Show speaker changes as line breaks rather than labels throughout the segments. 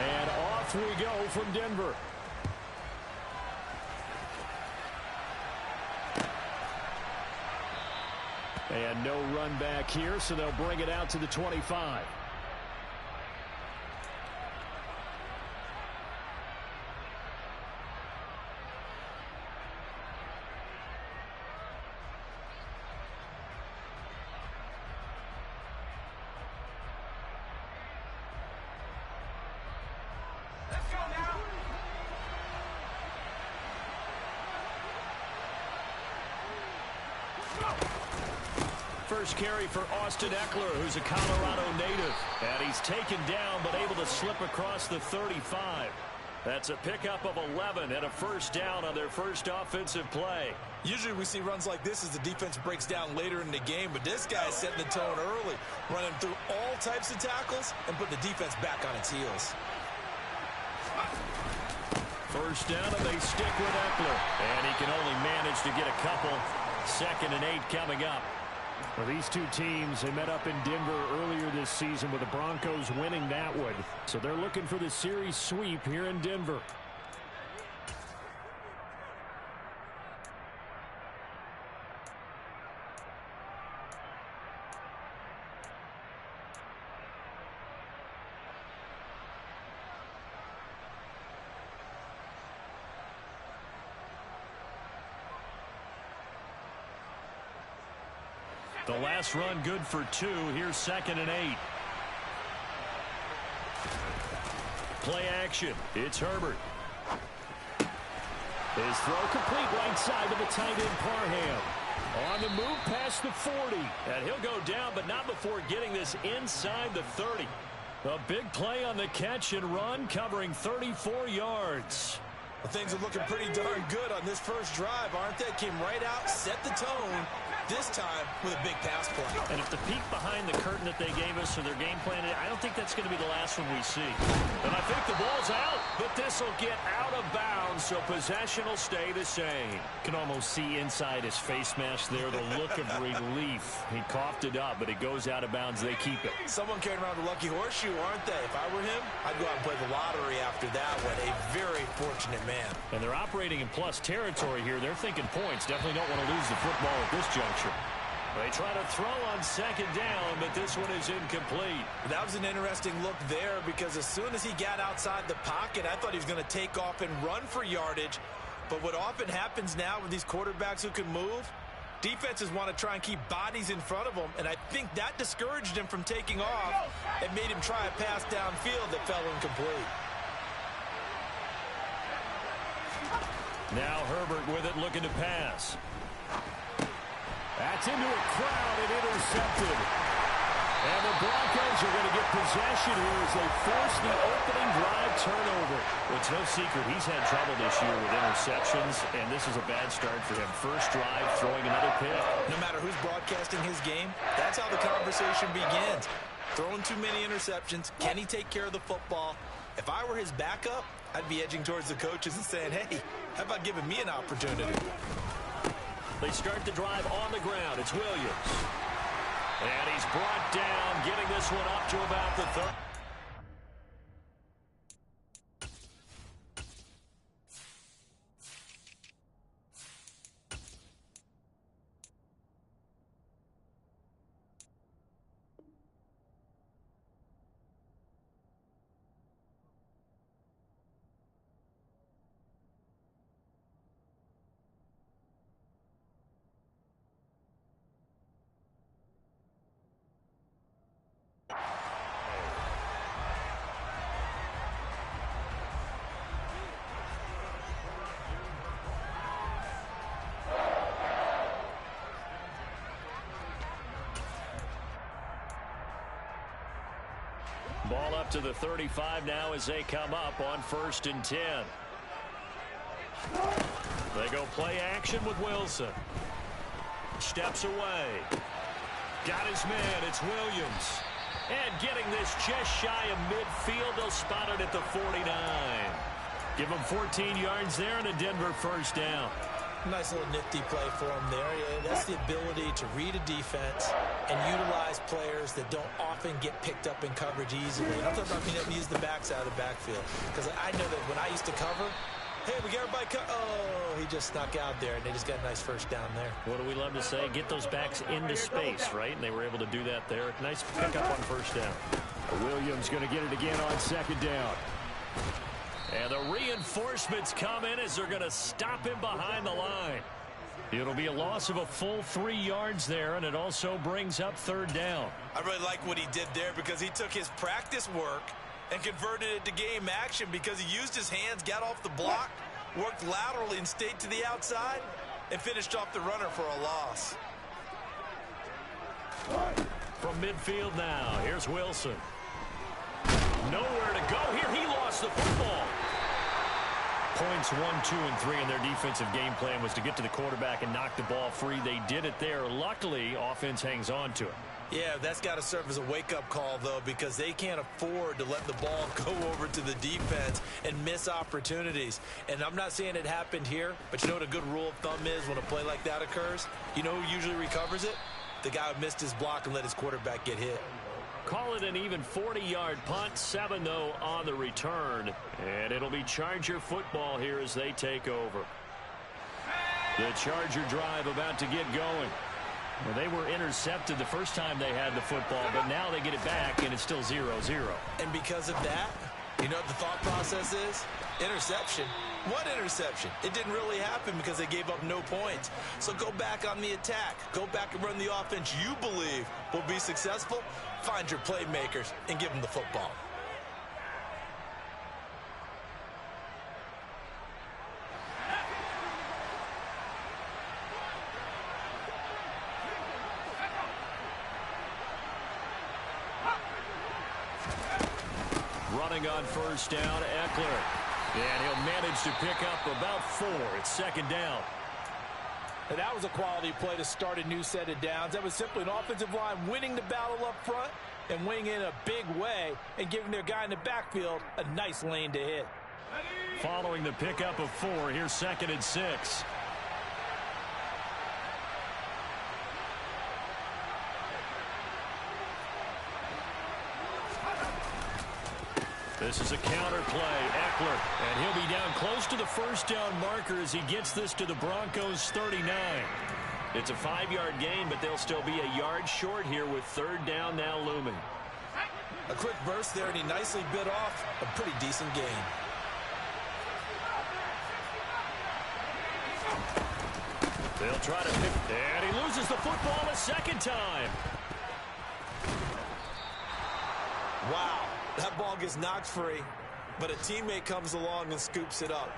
And off we go from Denver. And no run back here, so they'll bring it out to the 25. First carry for Austin Ekeler, who's a Colorado native. And he's taken down, but able to slip across the 35. That's a pickup of 11 and a first down on their first offensive play.
Usually we see runs like this as the defense breaks down later in the game, but this guy is setting the tone early, running through all types of tackles and putting the defense back on its heels.
First down, and they stick with Ekeler. And he can only manage to get a couple. 2nd and 8 coming up. Well, these two teams, they met up in Denver earlier this season with the Broncos winning that one. So they're looking for the series sweep here in Denver. The last run good for 2. Here's 2nd and 8. Play action. It's Herbert. His throw complete right side to the tight end Parham. On the move past the 40. And he'll go down, but not before getting this inside the 30. A big play on the catch and run, covering 34 yards.
Well, things are looking pretty darn good on this first drive, aren't they? Came right out, set the tone, this time with a big pass play.
And if the peek behind the curtain that they gave us or their game plan, I don't think that's going to be the last one we see. And I think the ball's out, but this will get out of bounds, so possession will stay the same. Can almost see inside his face mask there the look of relief. He coughed it up, but it goes out of bounds. They keep it.
Someone carrying around the lucky horseshoe, aren't they? If I were him, I'd go out and play the lottery after that one. A very fortunate man.
And they're operating in plus territory here. They're thinking points. Definitely don't want to lose the football at this juncture. They try to throw on 2nd down, but this one is incomplete.
That was an interesting look there because as soon as he got outside the pocket, I thought he was going to take off and run for yardage. But what often happens now with these quarterbacks who can move, defenses want to try and keep bodies in front of them, and I think that discouraged him from taking off and made him try a pass downfield that fell incomplete.
Now Herbert with it, looking to pass. That's into a crowd and intercepted. And the Broncos are going to get possession here as they force the opening drive turnover. It's no secret he's had trouble this year with interceptions, and this is a bad start for him. First drive, throwing another pick.
No matter who's broadcasting his game, that's how the conversation begins. Throwing too many interceptions. Can he take care of the football? If I were his backup, I'd be edging towards the coaches and saying, hey, how about giving me an opportunity?
They start the drive on the ground. It's Williams. And he's brought down, getting this one up to about the 30. Ball up to the 35 now as they come up on 1st and 10. They go play action with Wilson. Steps away. Got his man. It's Williams. And getting this just shy of midfield. They'll spot it at the 49. Give him 14 yards there and a Denver first down.
Nice little nifty play for him there. Yeah, that's the ability to read a defense, and utilize players that don't often get picked up in coverage easily. And I'm talking about being able to use the backs out of the backfield. Because I know that when I used to cover, hey, we got everybody oh, he just snuck out there, and they just got a nice first down there.
What do we love to say? Get those backs into space, right? And they were able to do that there. Nice pickup on first down.
Williams going to get it again on second down.
And the reinforcements come in as they're going to stop him behind the line. It'll be a loss of a full 3 yards there, and it also brings up third down.
I really like what he did there because he took his practice work and converted it to game action because he used his hands, got off the block, worked laterally and stayed to the outside, and finished off the runner for a loss.
From midfield now, here's Wilson. Nowhere to go here. He lost the football. Points 1, 2, and 3 in their defensive game plan was to get to the quarterback and knock the ball free. They did it there. Luckily, offense hangs on to it.
Yeah, that's got to serve as a wake-up call, though, because they can't afford to let the ball go over to the defense and miss opportunities. And I'm not saying it happened here, but you know what a good rule of thumb is when a play like that occurs? You know who usually recovers it? The guy who missed his block and let his quarterback get hit.
Call it an even 40-yard punt, 7 though on the return. And it'll be Charger football here as they take over. The Charger drive about to get going. Well, they were intercepted the first time they had the football, but now they get it back, and it's still 0-0.
And because of that, you know what the thought process is? Interception. What interception? It didn't really happen because they gave up no points. So go back on the attack. Go back and run the offense you believe will be successful. Find your playmakers and give them the football.
Running on first down, Eckler. And he'll manage to pick up about 4. It's second down.
And that was a quality play to start a new set of downs. That was simply an offensive line winning the battle up front and winning in a big way and giving their guy in the backfield a nice lane to hit.
Following the pickup of 4, here's second and 6. This is a counter play, Eckler, and he'll be down close to the first down marker as he gets this to the Broncos 39. It's a 5-yard gain, but they'll still be a yard short here with third down now looming.
A quick burst there, and he nicely bit off a pretty decent gain.
They'll try to pick, and he loses the football a second time.
Wow. That ball gets knocked free, but a teammate comes along and scoops it up.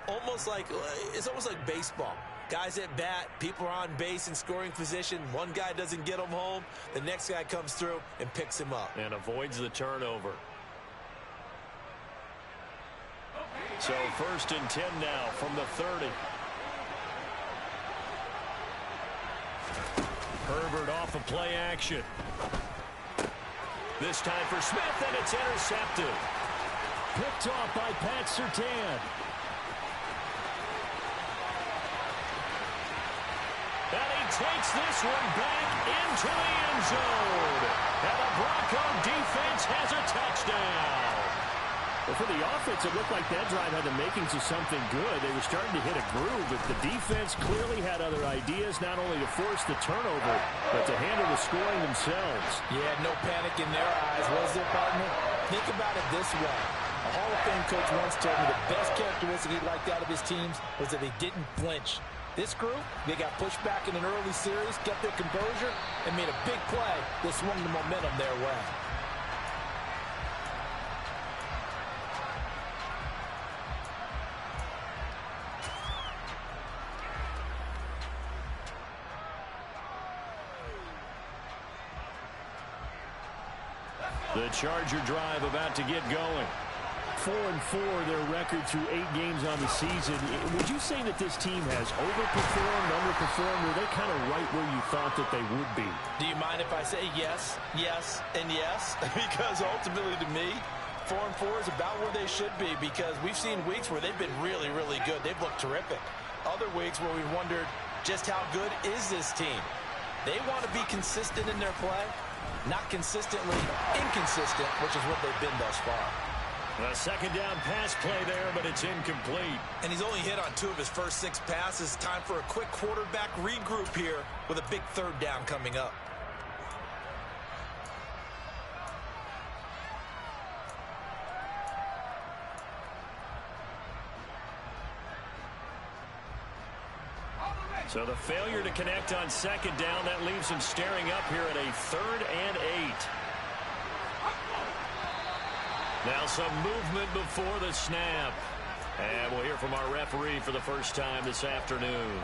It's almost like baseball. Guys at bat, people are on base in scoring position. One guy doesn't get him home. The next guy comes through and picks him up.
And avoids the turnover. So first and 10 now from the 30. Herbert off of play action. This time for Smith, and it's intercepted. Picked off by Pat Surtain. And he takes this one back into the end zone. And the Bronco defense has a touchdown.
Well, for the offense, it looked like that drive had the makings of something good. They were starting to hit a groove, but the defense clearly had other ideas, not only to force the turnover, but to handle the scoring themselves.
Yeah, no panic in their eyes, was there, partner? Think about it this way. A Hall of Fame coach once told me the best characteristic he liked out of his teams was that they didn't flinch. This group, they got pushed back in an early series, kept their composure, and made a big play that swung the momentum their way.
The Charger drive about to get going.
4-4 their record through 8 games on the season. Would you say that this team has overperformed, underperformed? Were they kind of right where you thought that they would be?
Do you mind if I say yes, yes, and yes? Because ultimately to me, 4-4 is about where they should be because we've seen weeks where they've been really, really good. They've looked terrific. Other weeks where we've wondered just how good is this team?
They want to be consistent in their play, not consistently inconsistent, which is what they've been thus far.
A second down pass play there, but it's incomplete.
And he's only hit on 2 of his first 6 passes. Time for a quick quarterback regroup here with a big third down coming up.
So the failure to connect on second down, that leaves him staring up here at a 3rd and 8. Now some movement before the snap. And we'll hear from our referee for the first time this afternoon.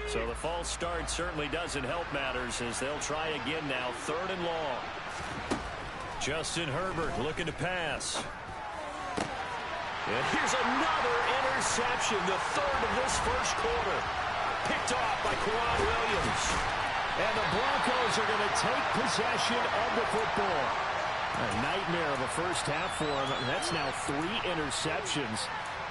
So the false start certainly doesn't help matters as they'll try again now, 3rd and long. Justin Herbert looking to pass. And here's another interception, the 3rd of this first quarter. Picked off by Kwan Williams. And the Broncos are going to take possession of the football. A nightmare of a first half for him. That's now 3 interceptions.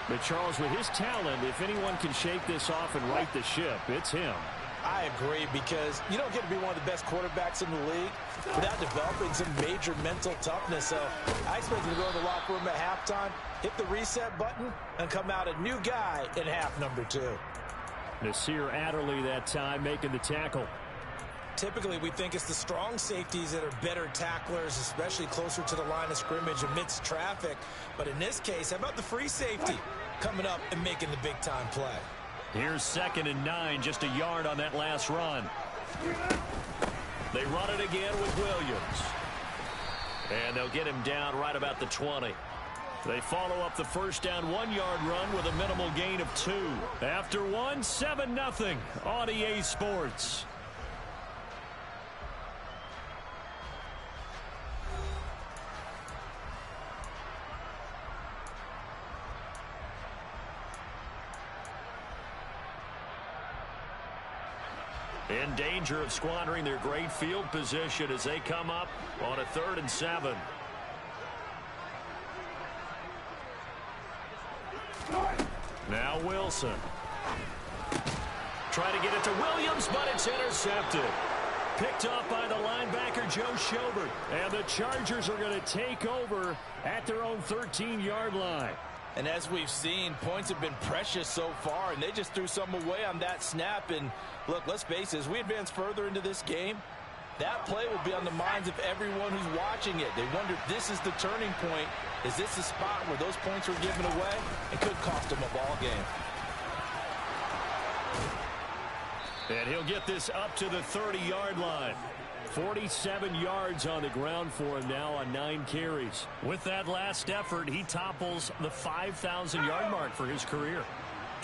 But Charles, with his talent, if anyone can shake this off and right the ship, it's him.
I agree, because you don't get to be one of the best quarterbacks in the league without developing some major mental toughness. So I expect him to go in the locker room at halftime, hit the reset button, and come out a new guy in half number 2.
Nasir Adderley that time making the tackle.
Typically, we think it's the strong safeties that are better tacklers, especially closer to the line of scrimmage amidst traffic. But in this case, how about the free safety coming up and making the big-time play?
Here's 2nd and 9, just a yard on that last run. They run it again with Williams. And they'll get him down right about the 20. They follow up the first down 1-yard run with a minimal gain of 2. After 1, 7-0 on EA Sports. In danger of squandering their great field position as they come up on a 3rd and 7. Now Wilson. Try to get it to Williams, but it's intercepted. Picked off by the linebacker, Joe Schobert. And the Chargers are going to take over at their own 13-yard line.
And as we've seen, points have been precious so far, and they just threw some away on that snap. And look, let's face it, as we advance further into this game, that play will be on the minds of everyone who's watching it. They wonder, this is the turning point. Is this the spot where those points were given away? It could cost them a ball game.
And he'll get this up to the 30-yard line. 47 yards on the ground for him now on 9 carries. With that last effort, he topples the 5,000-yard mark for his career.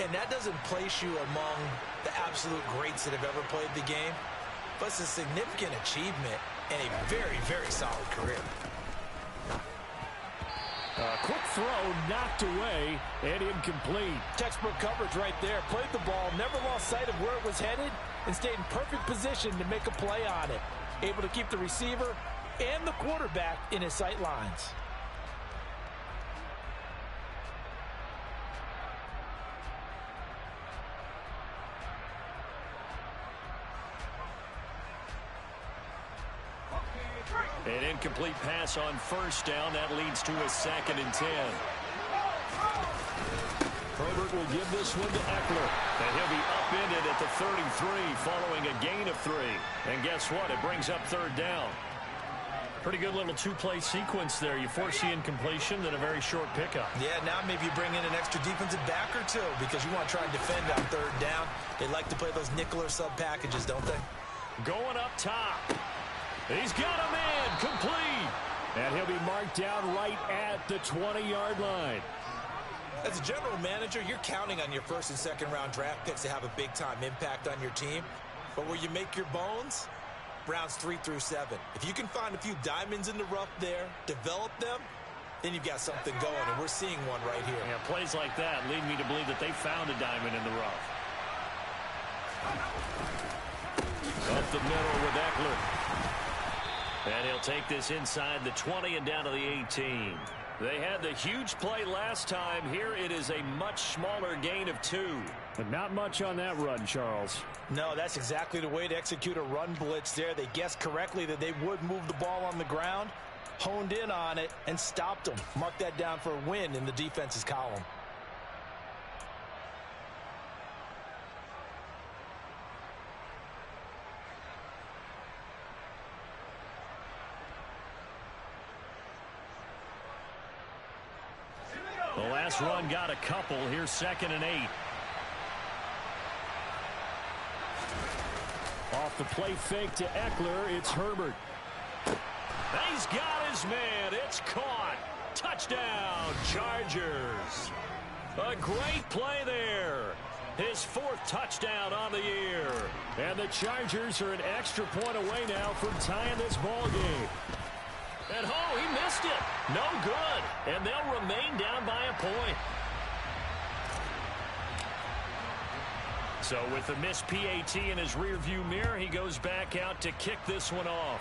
And that doesn't place you among the absolute greats that have ever played the game, but it's a significant achievement and a very, very solid career.
A quick throw knocked away and incomplete.
Textbook coverage right there. Played the ball, never lost sight of where it was headed, and stayed in perfect position to make a play on it. Able to keep the receiver and the quarterback in his sight lines.
An incomplete pass on first down. That leads to a 2nd and 10. Herbert will give this one to Eckler. And he'll be upended at the 33 following a gain of 3. And guess what? It brings up 3rd down. Pretty good little 2-play sequence there. You force the incompletion, then a very short pickup.
Yeah, now maybe you bring in an extra defensive back or 2 because you want to try and defend on 3rd down. They like to play those nickel or sub packages, don't they?
Going up top. He's got a man complete.
And he'll be marked down right at the 20-yard line.
As a general manager, you're counting on your 1st and 2nd round draft picks to have a big-time impact on your team. But where you make your bones, rounds 3 through 7. If you can find a few diamonds in the rough there, develop them, then you've got something going, and we're seeing one right here.
Yeah, plays like that lead me to believe that they found a diamond in the rough. Up the middle with Eckler. And he'll take this inside the 20 and down to the 18. They had the huge play last time. Here it is a much smaller gain of 2.
But not much on that run, Charles.
No, that's exactly the way to execute a run blitz there. They guessed correctly that they would move the ball on the ground, honed in on it, and stopped them. Mark that down for a win in the defense's column.
The last run got a couple. Here's 2nd and 8.
Off the play fake to Eckler, it's Herbert.
He's got his man. It's caught. Touchdown, Chargers. A great play there. His 4th touchdown on the year.
And the Chargers are an extra point away now from tying this ball game.
And he missed it. No good. And they'll remain down by a point. So with the missed PAT in his rearview mirror, he goes back out to kick this one off.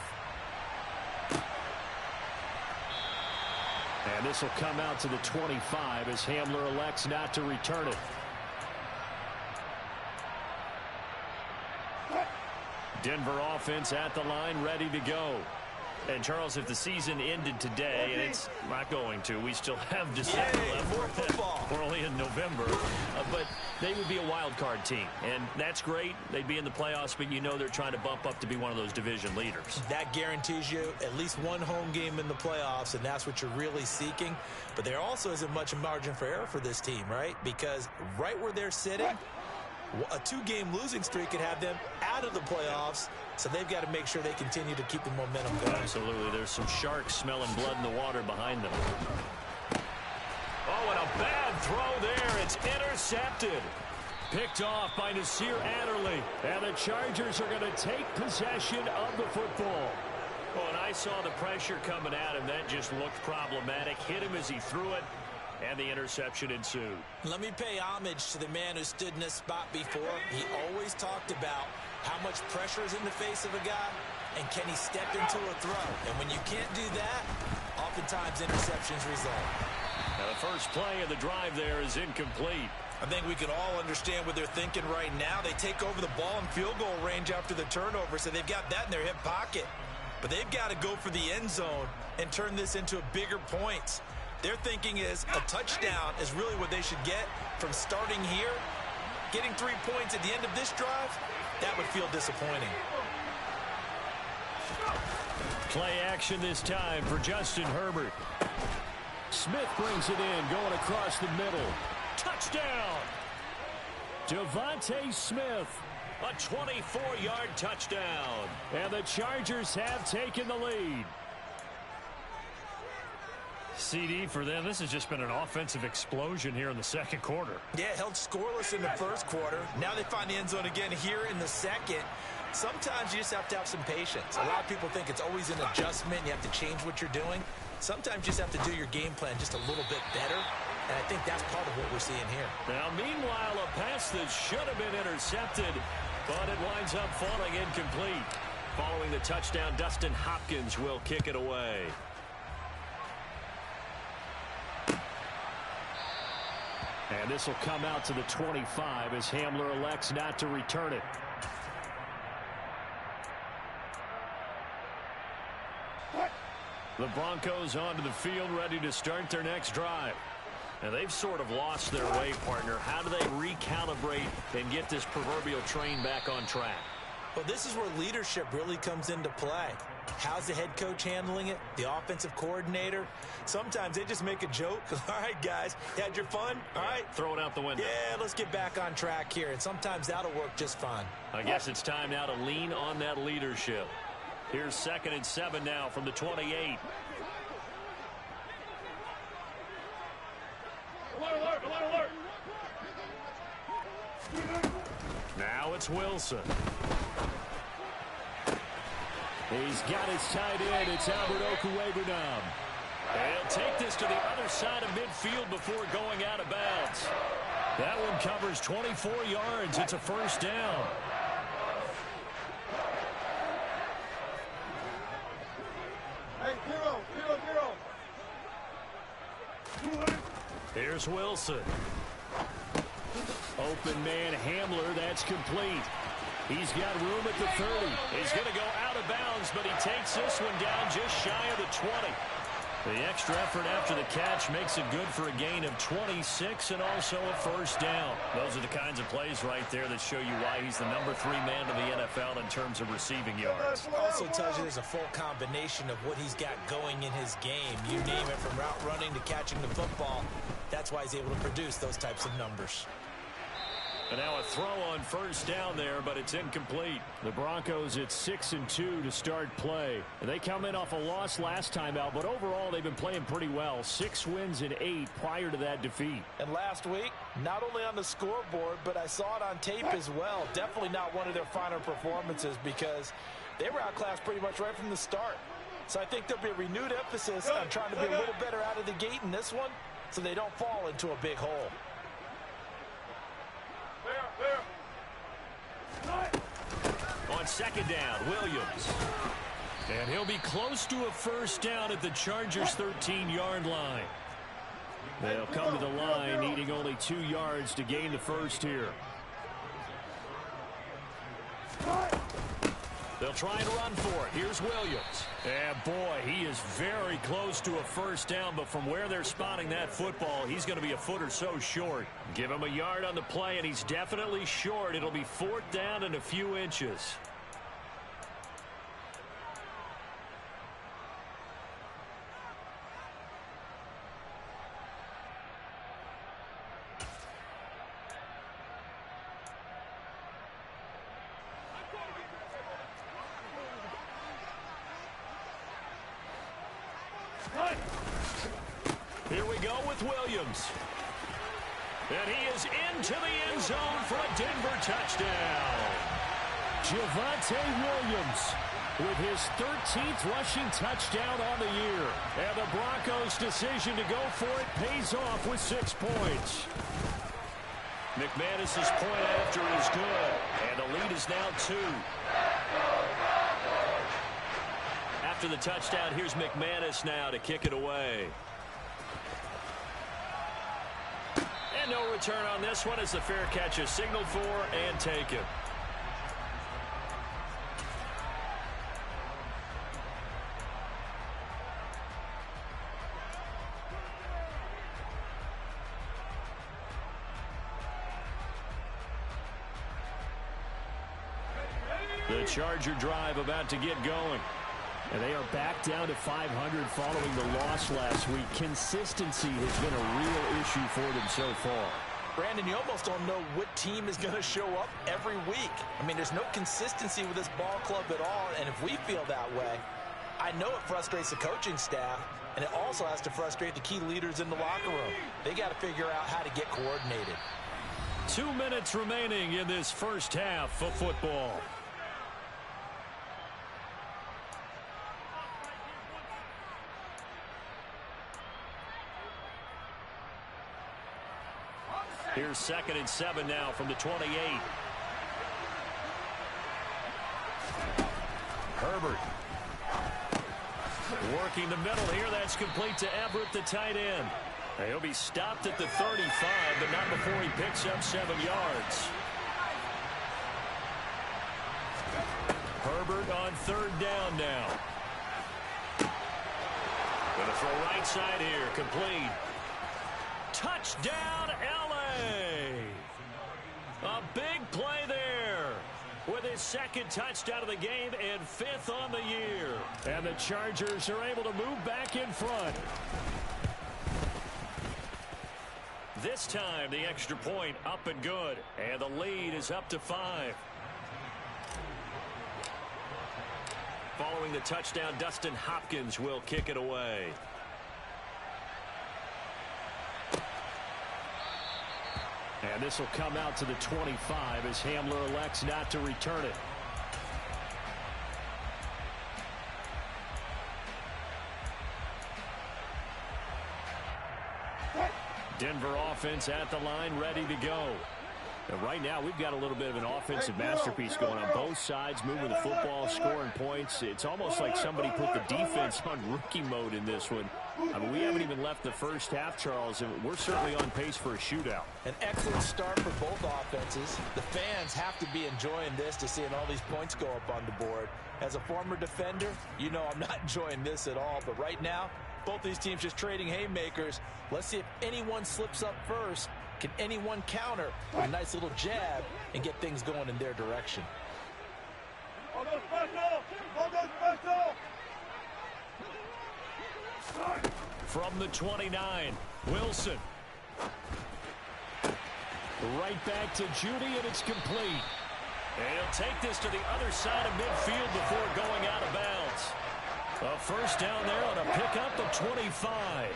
And this will come out to the 25 as Hamler elects not to return it.
Denver offense at the line, ready to go. And, Charles, if the season ended today, and it's not going to, we still have December left.
More football.
We're only in November. But they would be a wild card team. And that's great. They'd be in the playoffs, but you know they're trying to bump up to be one of those division leaders.
That guarantees you at least one home game in the playoffs, and that's what you're really seeking. But there also isn't much margin for error for this team, right? Because right where they're sitting, a 2-game losing streak could have them out of the playoffs. So they've got to make sure they continue to keep the momentum going.
Absolutely. There's some sharks smelling blood in the water behind them. Oh, and a bad throw there. It's intercepted. Picked off by Nasir Adderley.
And the Chargers are going to take possession of the football.
Oh, and I saw the pressure coming at him. That just looked problematic. Hit him as he threw it. And the interception ensued.
Let me pay homage to the man who stood in this spot before. He always talked about how much pressure is in the face of a guy, and can he step into a throw. And when you can't do that, oftentimes interceptions result.
Now the first play of the drive there is incomplete.
I think we can all understand what they're thinking right now. They take over the ball in field goal range after the turnover, so they've got that in their hip pocket. But they've got to go for the end zone and turn this into a bigger points. Their thinking is a touchdown is really what they should get from starting here. Getting 3 points at the end of this drive, that would feel disappointing.
Play action this time for Justin Herbert.
Smith brings it in, going across the middle.
Touchdown!
Devontae Smith.
A 24-yard touchdown.
And the Chargers have taken the lead.
CD for them. This has just been an offensive explosion here in the second quarter.
Yeah, held scoreless in the first quarter. Now they find the end zone again here in the second. Sometimes you just have to have some patience. A lot of people think it's always an adjustment. You have to change what you're doing. Sometimes you just have to do your game plan just a little bit better. And I think that's part of what we're seeing here.
Now, meanwhile, a pass that should have been intercepted, but it winds up falling incomplete. Following the touchdown, Dustin Hopkins will kick it away.
And this will come out to the 25 as Hamler elects not to return it.
The Broncos onto the field, ready to start their next drive. Now, they've sort of lost their way, partner. How do they recalibrate and get this proverbial train back on track?
Well, this is where leadership really comes into play. How's the head coach handling it? The offensive coordinator? Sometimes they just make a joke. All right, guys, you had your fun? All right.
Throw it out the window.
Yeah, let's get back on track here. And sometimes that'll work just fine.
I guess it's time now to lean on that leadership. Here's 2nd and 7 now from the 28.
Alert, alert, alert.
Now it's Wilson.
He's got his tight end. It's Albert Okwuegbunam.
He'll take this to the other side of midfield before going out of bounds. That one covers 24 yards. It's a first down.
Hey, zero.
Here's Wilson.
Open man Hamler, that's complete. He's got room at the 30.
He's going to go out of bounds, but he takes this one down just shy of the 20. The extra effort after the catch makes it good for a gain of 26 and also a first down. Those are the kinds of plays right there that show you why he's the number 3 man in the NFL in terms of receiving yards.
Also tells you there's a full combination of what he's got going in his game. You name it, from route running to catching the football. That's why he's able to produce those types of numbers.
And now a throw on first down there, but it's incomplete.
The Broncos at 6-2 to start play. And they come in off a loss last time out, but overall they've been playing pretty well. 6 wins and 8 prior to that defeat.
And last week, not only on the scoreboard, but I saw it on tape as well. Definitely not one of their finer performances because they were outclassed pretty much right from the start. So I think there'll be a renewed emphasis on trying to be a little better out of the gate in this one so they don't fall into a big hole.
On second down, Williams. And he'll be close to a first down at the Chargers' 13-yard line.
They'll come to the line needing only 2 yards to gain the first here.
They'll try and run for it. Here's Williams. And boy, he is very close to a first down, but from where they're spotting that football, he's going to be a foot or so short. Give him a yard on the play, and he's definitely short. It'll be 4th down and a few inches. Here we go with Williams. And he is into the end zone for a Denver touchdown.
Javonte Williams with his 13th rushing touchdown on the year.
And the Broncos' decision to go for it pays off with 6 points. McManus's point after is good. And the lead is now 2. After the touchdown, here's McManus now to kick it away. And no return on this one as the fair catch is signaled for and taken. The Charger drive about to get going.
And they are back down to 500 following the loss last week. Consistency has been a real issue for them so far.
Brandon, you almost don't know what team is going to show up every week. I mean, there's no consistency with this ball club at all, and if we feel that way, I know it frustrates the coaching staff, and it also has to frustrate the key leaders in the locker room. They got to figure out how to get coordinated.
2 minutes remaining in this first half of football. Here's 2nd and 7 now from the 28. Herbert. Working the middle here. That's complete to Everett, the tight end. He'll be stopped at the 35, but not before he picks up 7 yards. Herbert on 3rd down now. Going to throw right side here. Complete. Touchdown, L.A. A big play there with his 2nd touchdown of the game and 5th on the year.
And the Chargers are able to move back in front.
This time, the extra point up and good. And the lead is up to 5. Following the touchdown, Dustin Hopkins will kick it away.
And this will come out to the 25 as Hamler elects not to return it.
Denver offense at the line, ready to go.
And right now, we've got a little bit of an offensive masterpiece going on both sides, moving the football, scoring points. It's almost like somebody put the defense on rookie mode in this one. I mean, we haven't even left the first half, Charles, and we're certainly on pace for a shootout.
An excellent start for both offenses. The fans have to be enjoying this to seeing all these points go up on the board. As a former defender, you know I'm not enjoying this at all. But right now, both these teams just trading haymakers. Let's see if anyone slips up first. Can anyone counter with a nice little jab and get things going in their direction?
From the 29, Wilson. Right back to Judy, and it's complete. And he'll take this to the other side of midfield before going out of bounds. A first down there on a pickup of 25.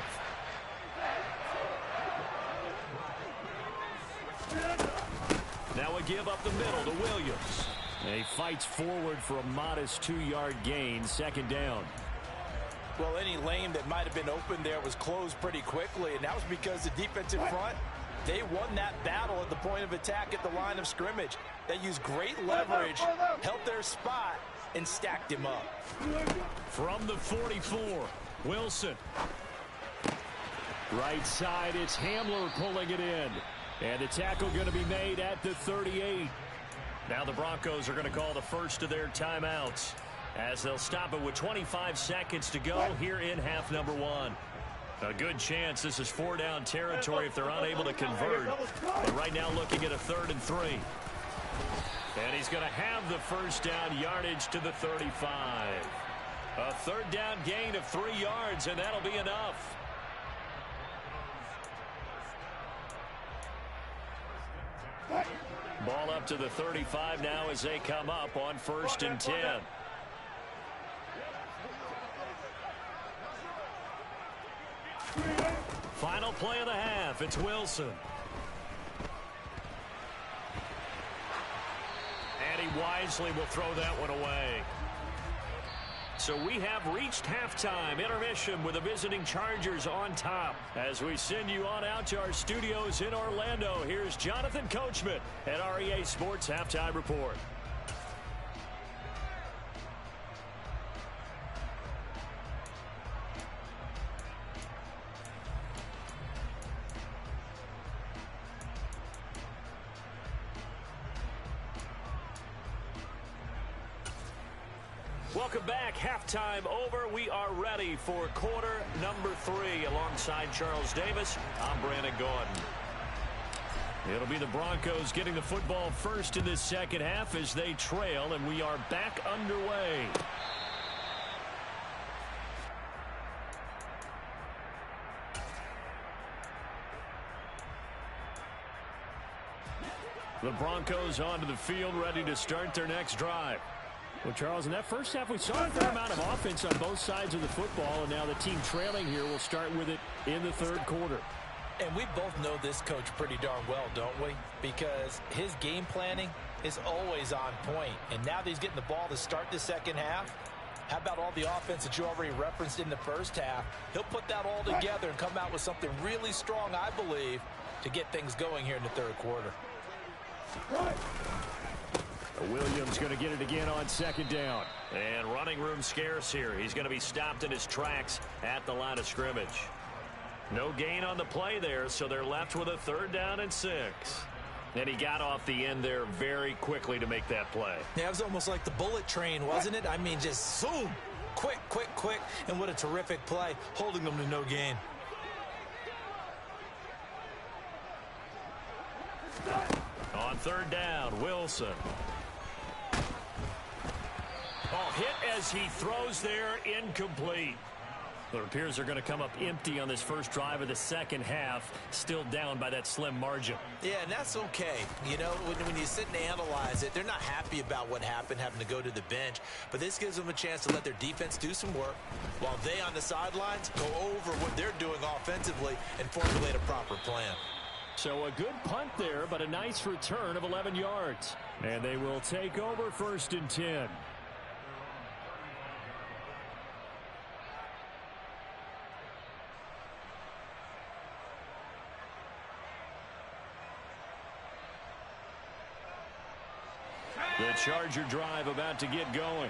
Now a give up the middle to Williams. And he fights forward for a modest 2-yard gain, second down.
Well, any lane that might have been open there was closed pretty quickly, and that was because the defensive front, they won that battle at the point of attack at the line of scrimmage. They used great leverage, held their spot, and stacked him up.
From the 44, Wilson.
Right side, it's Hamler pulling it in. And the tackle going to be made at the 38.
Now the Broncos are going to call the first of their timeouts, as they'll stop it with 25 seconds to go here in half number 1. A good chance this is 4-down territory if they're unable to convert. But right now looking at a 3rd and 3. And he's going to have the first down yardage to the 35. A 3rd down gain of 3 yards, and that'll be enough. Ball up to the 35 now as they come up on 1st and 10. Final play of the half. It's Wilson. And he wisely will throw that one away. So we have reached halftime. Intermission with the visiting Chargers on top. As we send you on out to our studios in Orlando, here's Jonathan Coachman at REA Sports Halftime Report. Welcome back. Halftime over. We are ready for quarter number 3. Alongside Charles Davis, I'm Brandon Gaudin. It'll be the Broncos getting the football first in this second half as they trail, and we are back underway. The Broncos onto the field, ready to start their next drive. Well, Charles, in that first half, we saw a fair amount of offense on both sides of the football, and now the team trailing here will start with it in the third quarter.
And we both know this coach pretty darn well, don't we? Because his game planning is always on point. And now that he's getting the ball to start the second half, how about all the offense that you already referenced in the first half? He'll put that all together and come out with something really strong, I believe, to get things going here in the third quarter.
Williams going to get it again on second down.
And running room scarce here. He's going to be stopped in his tracks at the line of scrimmage. No gain on the play there, so they're left with a 3rd down and 6. And he got off the end there very quickly to make that play.
Yeah, it was almost like the bullet train, wasn't it? I mean, just zoom. Quick, quick, quick. And what a terrific play, holding them to no gain.
On 3rd down, Wilson. Oh, hit as he throws there, incomplete. It appears they're going to come up empty on this first drive of the second half, still down by that slim margin.
Yeah, and that's okay. You know, when you sit and analyze it, they're not happy about what happened, having to go to the bench. But this gives them a chance to let their defense do some work while they on the sidelines go over what they're doing offensively and formulate a proper plan.
So a good punt there, but a nice return of 11 yards. And they will take over 1st and 10.
The Charger drive about to get going.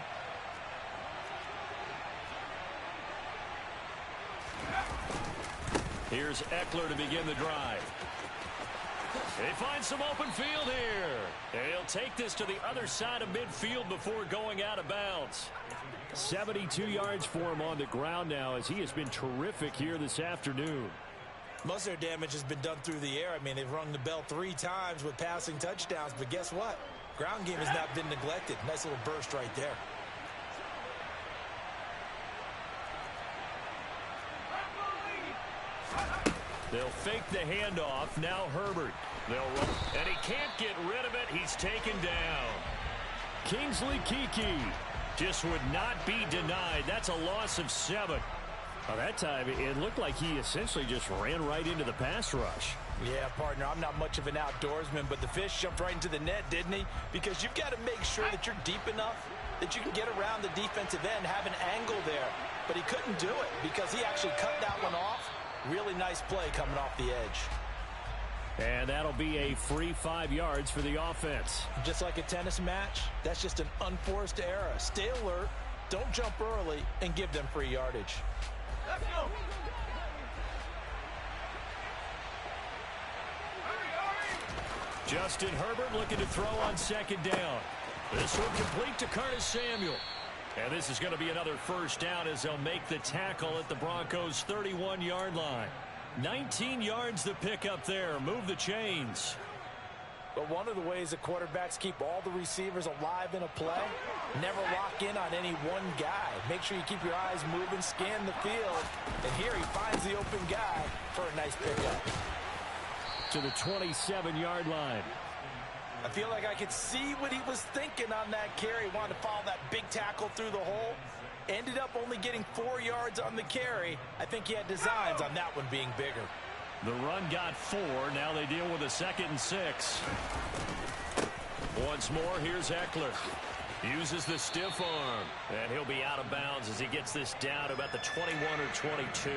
Here's Eckler to begin the drive. They find some open field here. They'll take this to the other side of midfield before going out of bounds.
72 yards for him on the ground now, as he has been terrific here this afternoon.
Most of their damage has been done through the air. I mean, they've rung the bell 3 times with passing touchdowns, but guess what? Ground game has not been neglected. Nice little burst right there.
They'll fake the handoff. Now Herbert. They'll run, and he can't get rid of it. He's taken down.
Kingsley Keke
just would not be denied. That's a loss of 7.
Well, that time, it looked like he essentially just ran right into the pass rush.
Yeah, partner, I'm not much of an outdoorsman, but the fish jumped right into the net, didn't he? Because you've got to make sure that you're deep enough that you can get around the defensive end, have an angle there. But he couldn't do it because he actually cut that one off. Really nice play coming off the edge.
And that'll be a free 5 yards for the offense.
Just like a tennis match, that's just an unforced error. Stay alert, don't jump early, and give them free yardage. Let's go.
Justin Herbert looking to throw on 2nd down. This one complete to Curtis Samuel. And this is going to be another first down as they'll make the tackle at the Broncos' 31-yard line. 19 yards to pick up there. Move the chains.
But one of the ways that quarterbacks keep all the receivers alive in a play, never lock in on any one guy. Make sure you keep your eyes moving, scan the field. And here he finds the open guy for a nice pickup.
To the 27-yard line.
I feel like I could see what he was thinking on that carry. Wanted to follow that big tackle through the hole. Ended up only getting 4 yards on the carry. I think he had designs on that one being bigger.
The run got 4. Now they deal with a 2nd and 6. Once more, here's Eckler. Uses the stiff arm. And he'll be out of bounds as he gets this down to about the 21 or 22.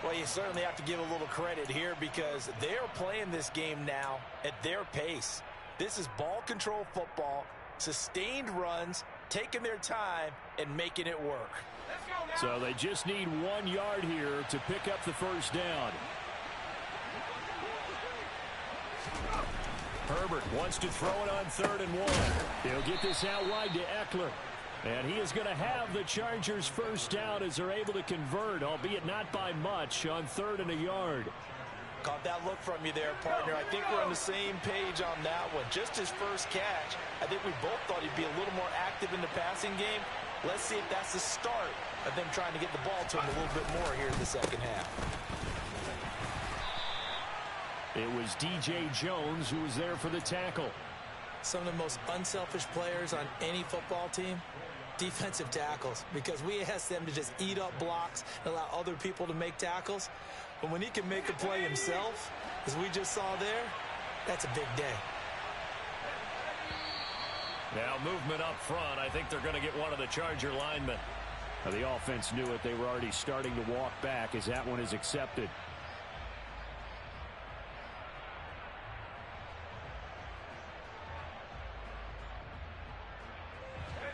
Well, you certainly have to give a little credit here because they're playing this game now at their pace. This is ball control football, sustained runs, taking their time, and making it work.
So they just need 1 yard here to pick up the first down.
Herbert wants to throw it on 3rd and 1.
He'll get this out wide to Eckler. And he is going to have the Chargers first down as they're able to convert, albeit not by much, on 3rd and a yard.
Caught that look from you there, partner. I think we're on the same page on that one. Just his first catch. I think we both thought he'd be a little more active in the passing game. Let's see if that's the start of them trying to get the ball to him a little bit more here in the second half.
It was DJ Jones who was there for the tackle.
Some of the most unselfish players on any football team, defensive tackles, because we ask them to just eat up blocks and allow other people to make tackles. But when he can make a play himself, as we just saw there, that's a big day.
Now movement up front. I think they're going to get one of the Charger linemen.
Now the offense knew it. They were already starting to walk back as that one is accepted.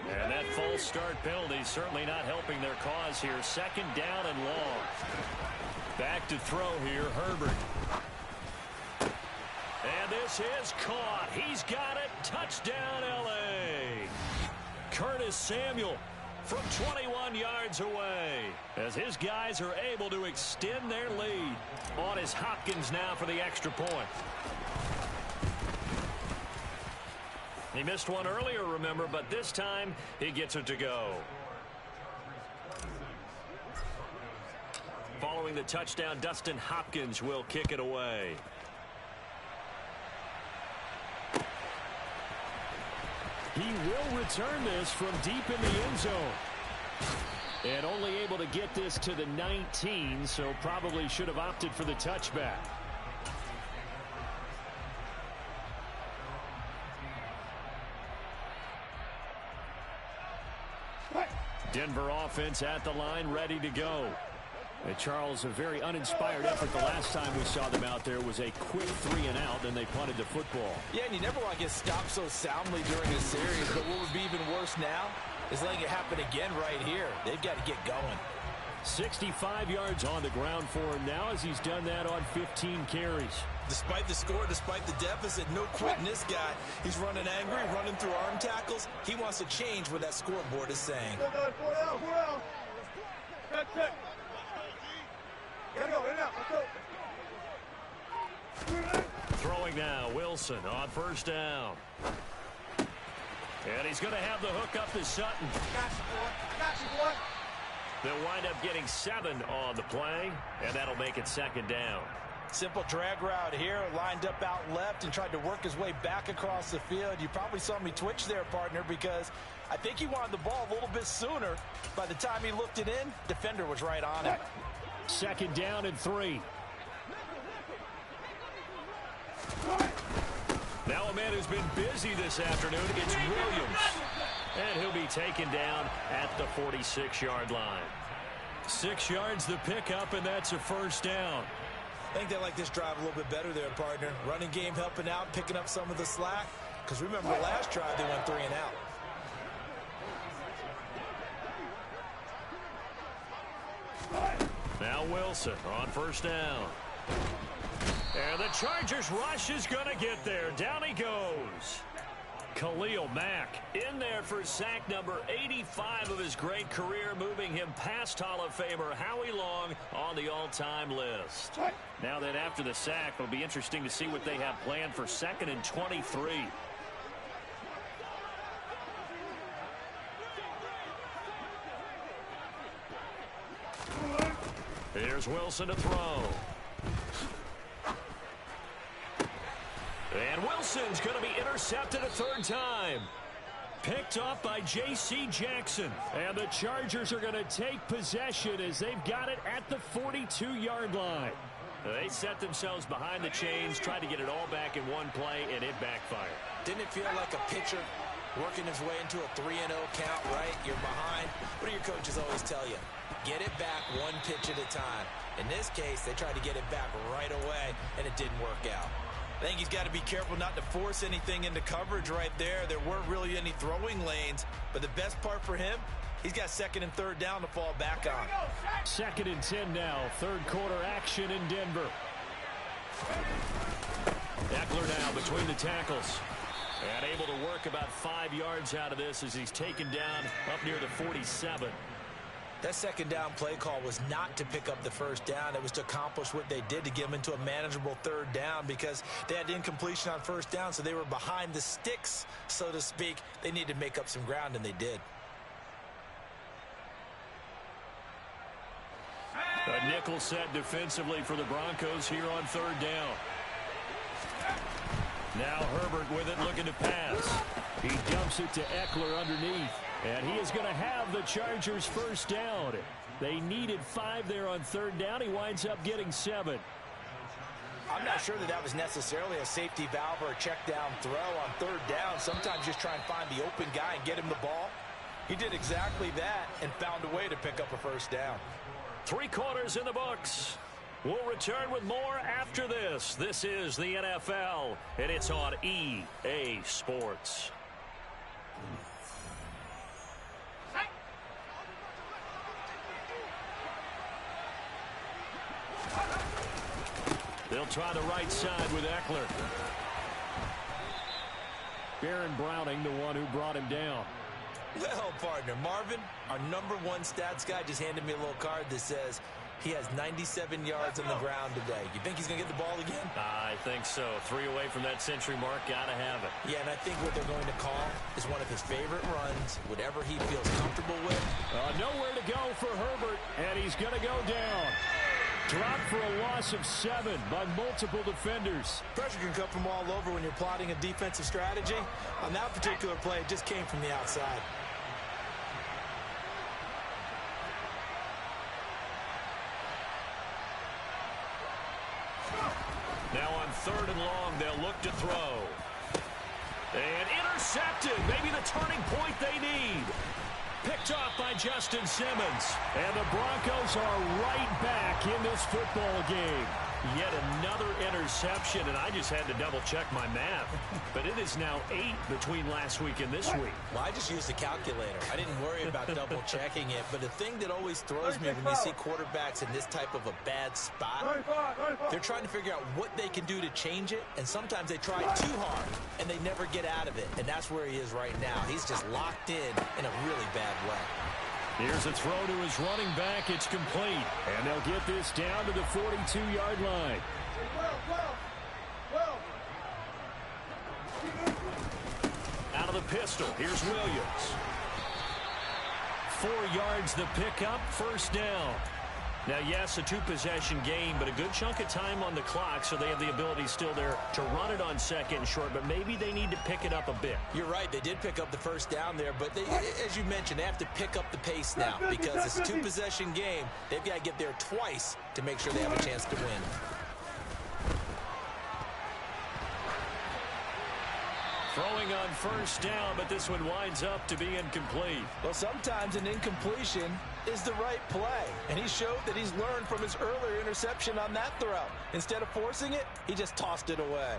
And that false start penalty certainly not helping their cause here. 2nd down and long. Back to throw here, Herbert. And this is caught. He's got it. Touchdown, L.A. Curtis Samuel from 21 yards away as his guys are able to extend their lead. On is Hopkins now for the extra point. He missed one earlier, remember, but this time he gets it to go. Following the touchdown, Dustin Hopkins will kick it away.
He will return this from deep in the end zone. And only able to get this to the 19, so probably should have opted for the touchback.
Denver offense at the line, ready to go.
And Charles, a very uninspired effort the last time we saw them out there was a quick 3-and-out, then they punted the football.
Yeah, and you never want to get stopped so soundly during a series, but what would be even worse now is letting it happen again right here. They've got to get going.
65 yards on the ground for him now as he's done that on 15 carries.
Despite the score, despite the deficit, no quitting this guy. He's running angry, running through arm tackles. He wants to change what that scoreboard is saying.
Throwing now, Wilson on first down. And he's going to have the hook up to Sutton. They'll wind up getting 7 on the play, and that'll make it second down.
Simple drag route here, lined up out left and tried to work his way back across the field. You probably saw me twitch there, partner, because I think he wanted the ball a little bit sooner. By the time he looked it in, defender was right on him.
Second down and 3.
Now a man who's been busy this afternoon, it's Williams. And he'll be taken down at the 46-yard line. 6 yards the pickup, and that's a first down.
I think they like this drive a little bit better there, partner. Running game helping out, picking up some of the slack. Because remember, the last drive they went 3-and-out.
Now Wilson on first down. And the Chargers rush is going to get there. Down he goes. Khalil Mack in there for sack number 85 of his great career, moving him past Hall of Famer Howie Long on the all-time list. Now that after the sack, it'll be interesting to see what they have planned for 2nd and 23. Here's Wilson to throw. And Wilson's going to be intercepted a 3rd time. Picked off by J.C. Jackson. And the Chargers are going to take possession as they've got it at the 42-yard line. They set themselves behind the chains, tried to get it all back in one play, and it backfired.
Didn't it feel like a pitcher working his way into a 3-0 count, right? You're behind. What do your coaches always tell you? Get it back one pitch at a time. In this case, they tried to get it back right away, and it didn't work out. I think he's got to be careful not to force anything into coverage right there. There weren't really any throwing lanes, but the best part for him, he's got 2nd and 3rd down to fall back on.
2nd and 10 now. 3rd quarter action in Denver. Eckler now between the tackles. And able to work about 5 yards out of this as he's taken down up near the 47.
That 2nd down play call was not to pick up the 1st down. It was to accomplish what they did to get them into a manageable 3rd down because they had incompletion on 1st down, so they were behind the sticks, so to speak. They needed to make up some ground, and they did.
A nickel set defensively for the Broncos here on 3rd down. Now Herbert with it, looking to pass.
He dumps it to Eckler underneath. And he is going to have the Chargers 1st down. They needed 5 there on 3rd down. He winds up getting 7.
I'm not sure that was necessarily a safety valve or a check down throw on 3rd down. Sometimes just try and find the open guy and get him the ball. He did exactly that and found a way to pick up a 1st down.
3 quarters in the books. We'll return with more after this. This is the NFL, and it's on EA Sports. They'll try the right side with Eckler.
Baron Browning, the one who brought him down.
Well, partner, Marvin, our #1 stats guy, just handed me a little card that says he has 97 yards on the ground today. You think he's going to get the ball again?
I think so. 3 away from that century mark. Got to have it.
Yeah, and I think what they're going to call is one of his favorite runs, whatever he feels comfortable with.
Nowhere to go for Herbert, and he's going to go down. Dropped for a loss of 7 by multiple defenders.
Pressure can come from all over when you're plotting a defensive strategy. On that particular play, it just came from the outside.
Now on 3rd and long, they'll look to throw. And intercepted. Maybe the turning point they need. Picked Picked off by Justin Simmons.
And the Broncos are right back in this football game.
Yet another interception, and I just had to double-check my math. But it is now 8 between last week and this week.
Well, I just used the calculator. I didn't worry about double-checking it. But the thing that always throws me when you see quarterbacks in this type of a bad spot, they're trying to figure out what they can do to change it, and sometimes they try too hard, and they never get out of it. And that's where he is right now. He's just locked in a really bad way.
Here's a throw to his running back. It's complete.
And they'll get this down to the 42-yard line.
Out of the pistol. Here's Williams. 4 yards the pickup. First down. Now, yes, a 2-possession game, but a good chunk of time on the clock, so they have the ability still there to run it on second and short, but maybe they need to pick it up a bit.
You're right. They did pick up the first down there, but they, as you mentioned, they have to pick up the pace now because it's a 2-possession game. They've got to get there twice to make sure they have a chance to win.
Throwing on first down, but this one winds up to be incomplete.
Well, sometimes an incompletion is the right play, and he showed that he's learned from his earlier interception on that throw. Instead of forcing it, he just tossed it away.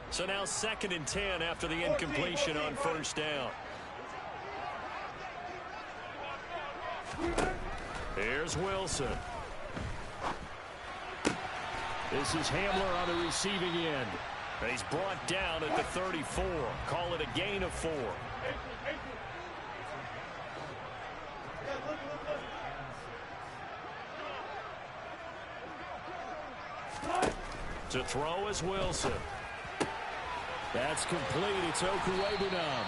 So now 2nd and 10 after the incompletion on first down. Here's Wilson.
This is Hamler on the receiving end.
And he's brought down at the 34. Call it a gain of 4. To throw is Wilson.
That's complete. It's Okuwebunam.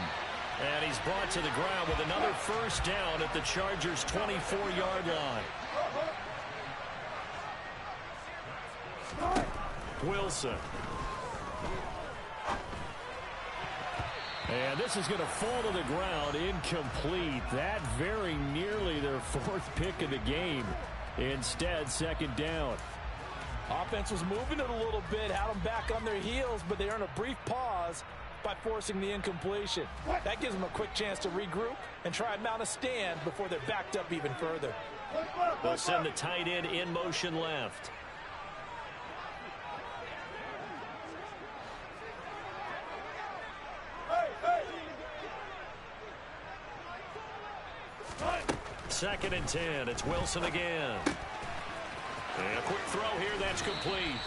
And he's brought to the ground with another first down at the Chargers' 24-yard line. Wilson.
And this is going to fall to the ground, incomplete. That very nearly their 4th pick of the game. Instead, 2nd down.
Offense was moving it a little bit, had them back on their heels, but they earned a brief pause by forcing the incompletion. That gives them a quick chance to regroup and try and mount a stand before they're backed up even further.
They'll send the tight end in motion left. Second and 10. It's Wilson again. And a quick throw here. That's complete.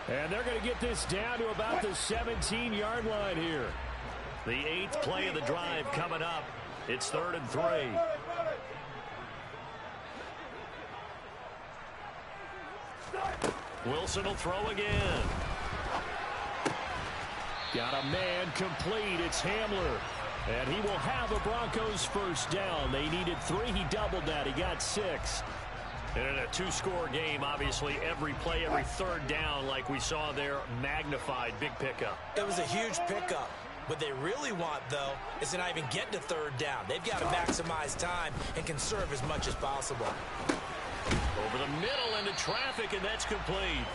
And they're going to get this down to about the 17-yard line here.
The 8th play of the drive coming up. It's 3rd and 3. Wilson will throw again.
Got a man complete. It's Hamler. And he will have a Broncos first down. They needed 3. He doubled that. He got 6.
And in a 2-score game, obviously, every play, every 3rd down, like we saw there, magnified. Big pickup.
It was a huge pickup. What they really want, though, is to not even get to 3rd down. They've got to maximize time and conserve as much as possible.
Over the middle into traffic, and that's complete.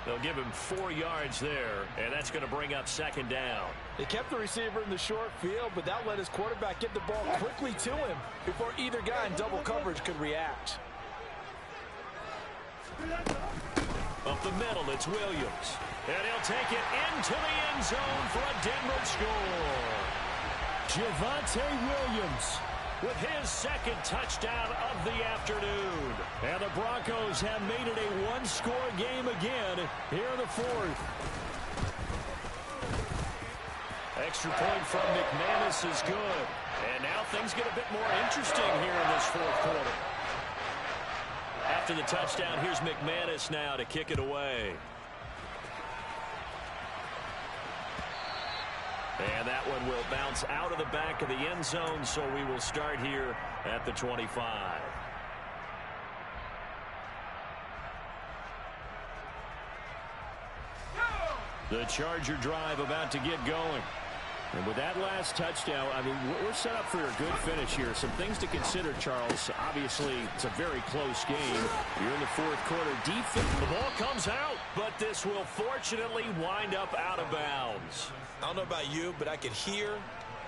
They'll give him 4 yards there, and that's going to bring up 2nd down.
They kept the receiver in the short field, but that let his quarterback get the ball quickly to him before either guy in double coverage could react.
Up the middle, it's Williams. And he'll take it into the end zone for a Denver score.
Javonte Williams
with his 2nd touchdown of the afternoon.
And the Broncos have made it a 1-score game again here in the 4th.
Extra point from McManus is good. And now things get a bit more interesting here in this 4th quarter. After the touchdown, here's McManus now to kick it away. And that one will bounce out of the back of the end zone, so we will start here at the 25. The Charger drive about to get going. And with that last touchdown, I mean, we're set up for a good finish here. Some things to consider, Charles. Obviously, it's a very close game. You're in the 4th quarter. Defense. The ball comes out, but this will fortunately wind up out of bounds.
I don't know about you, but I could hear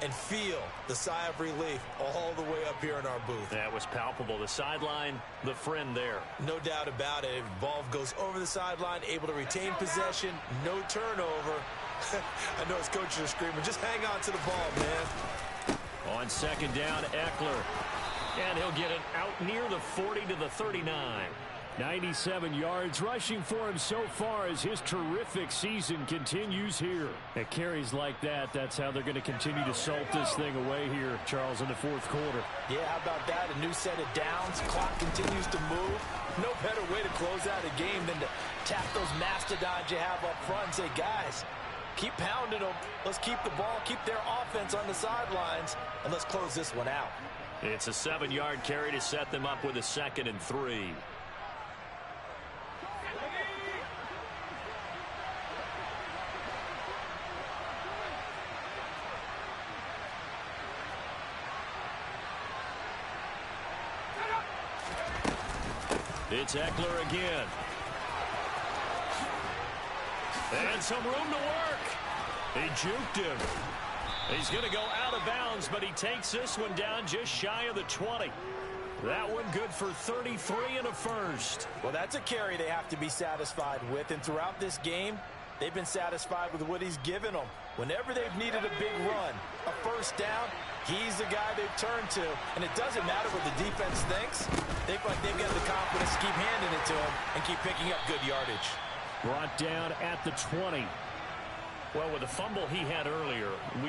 and feel the sigh of relief all the way up here in our booth.
That was palpable. The sideline, the friend there.
No doubt about it. Ball goes over the sideline, able to retain possession, no turnover. I know his coaches are screaming, just hang on to the ball, man.
On second down, Eckler. And he'll get it out near the 40 to the 39.
97 yards rushing for him so far as his terrific season continues here. At carries like that, that's how they're going to continue to salt this thing away here, Charles, in the fourth quarter.
Yeah, how about that? A new set of downs. Clock continues to move. No better way to close out a game than to tap those mastodons you have up front and say, guys, keep pounding them. Let's keep the ball, keep their offense on the sidelines, and let's close this one out.
It's a 7-yard carry to set them up with a 2nd and 3. It's Eckler again. And some room to work. He juked him. He's going to go out of bounds, but he takes this one down just shy of the 20. That one good for 33 and a first.
Well, that's a carry they have to be satisfied with, and throughout this game, they've been satisfied with what he's given them. Whenever they've needed a big run, a first down, he's the guy they've turned to. And it doesn't matter what the defense thinks. They feel like they've got the confidence to keep handing it to him and keep picking up good yardage.
Brought down at the 20.
Well, with the fumble he had earlier,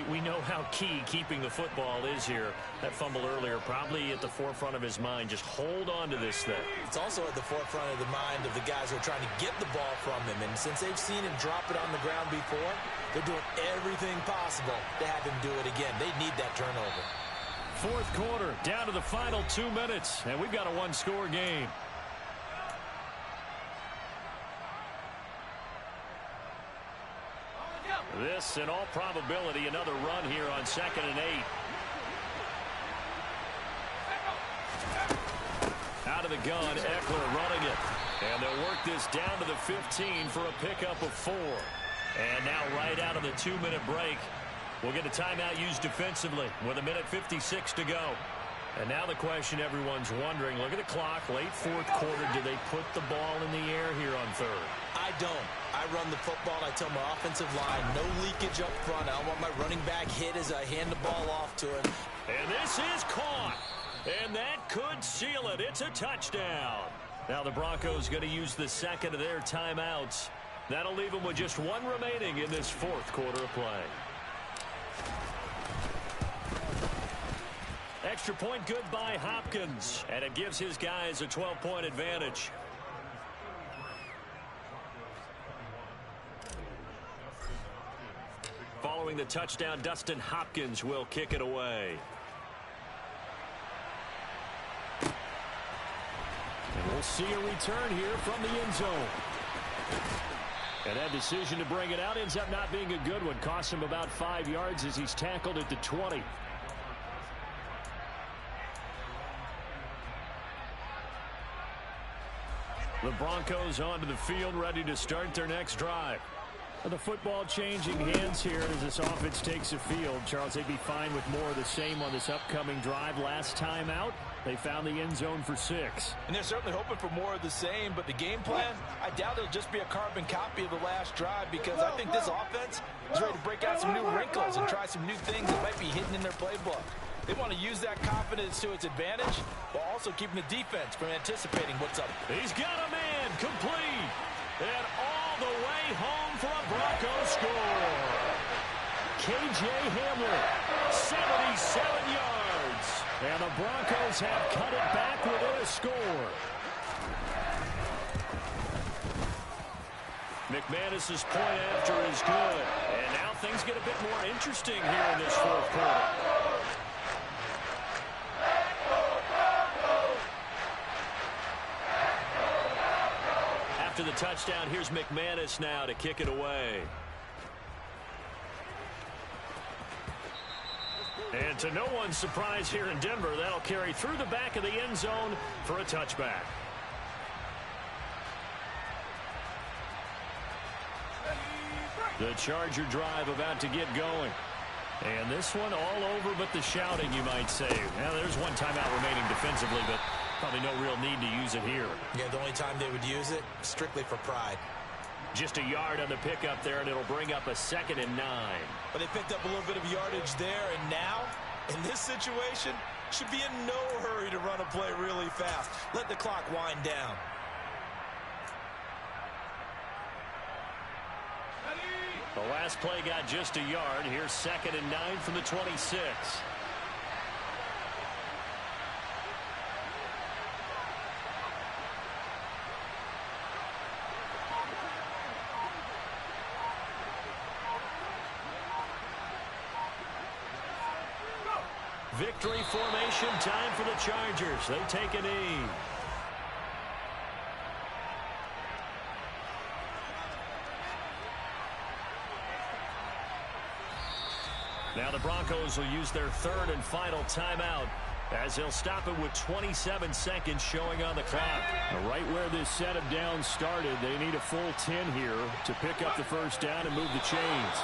we know how key keeping the football is here. That fumble earlier probably at the forefront of his mind. Just hold on to this thing.
It's also at the forefront of the mind of the guys who are trying to get the ball from him. And since they've seen him drop it on the ground before, they're doing everything possible to have him do it again. They need that turnover.
Fourth quarter, down to the final 2 minutes, and we've got a one-score game. This, in all probability, another run here on 2nd and 8. Out of the gun, Eckler running it. And they'll work this down to the 15 for a pickup of 4. And now right out of the 2-minute break, we'll get a timeout used defensively with 1:56 to go. And now the question everyone's wondering, look at the clock, late fourth quarter, do they put the ball in the air here on third?
I don't. I run the football. I tell my offensive line, no leakage up front. I want my running back hit as I hand the ball off to him.
And this is caught. And that could seal it. It's a touchdown. Now the Broncos going to use the second of their timeouts. That'll leave them with just one remaining in this fourth quarter of play. Extra point good by Hopkins. And it gives his guys a 12-point advantage. Following the touchdown, Dustin Hopkins will kick it away.
And we'll see a return here from the end zone. And that decision to bring it out ends up not being a good one. Costs him about 5 yards as he's tackled at the 20. The Broncos onto the field, ready to start their next drive. The football changing hands here as this offense takes the field. Charles, they'd be fine with more of the same on this upcoming drive. Last time out, they found the end zone for 6.
And they're certainly hoping for more of the same, but the game plan, I doubt it'll just be a carbon copy of the last drive, because I think this offense is ready to break out some new wrinkles and try some new things that might be hidden in their playbook. They want to use that confidence to its advantage, while also keeping the defense from anticipating what's up.
He's got a man complete. And all the way home for a Broncos score. K.J. Hamler, 77 yards.
And the Broncos have cut it back within a score.
McManus's point after is good. And now things get a bit more interesting here in this fourth quarter. After the touchdown, here's McManus now to kick it away. And to no one's surprise here in Denver, that'll carry through the back of the end zone for a touchback. The Charger drive about to get going. And this one all over but the shouting, you might say. Now, there's one timeout remaining defensively, but probably no real need to use it here.
Yeah, the only time they would use it, strictly for pride.
Just a yard on the pickup there, and it'll bring up a 2nd and 9.
But they picked up a little bit of yardage there, and now, in this situation, should be in no hurry to run a play really fast. Let the clock wind down.
The last play got just a yard. Here's 2nd and 9 from the 26. Victory formation, time for the Chargers. They take a knee. Now the Broncos will use their 3rd and final timeout as they'll stop it with 27 seconds showing on the clock.
Right where this set of downs started, they need a full 10 here to pick up the first down and move the chains.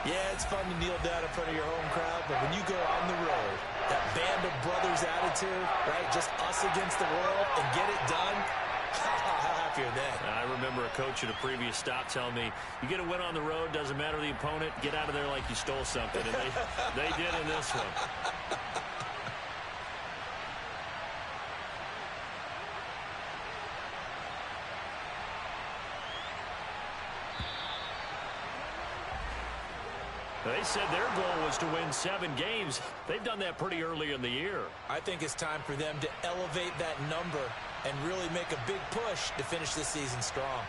Yeah, it's fun to kneel down in front of your home crowd, but when you go on the road, that band of brothers attitude, right, just us against the world and get it done, how happy are they?
I remember a coach at a previous stop telling me, you get a win on the road, doesn't matter the opponent, get out of there like you stole something. And they did in this one. They said their goal was to win 7 games. They've done that pretty early in the year.
I think it's time for them to elevate that number and really make a big push to finish this season strong.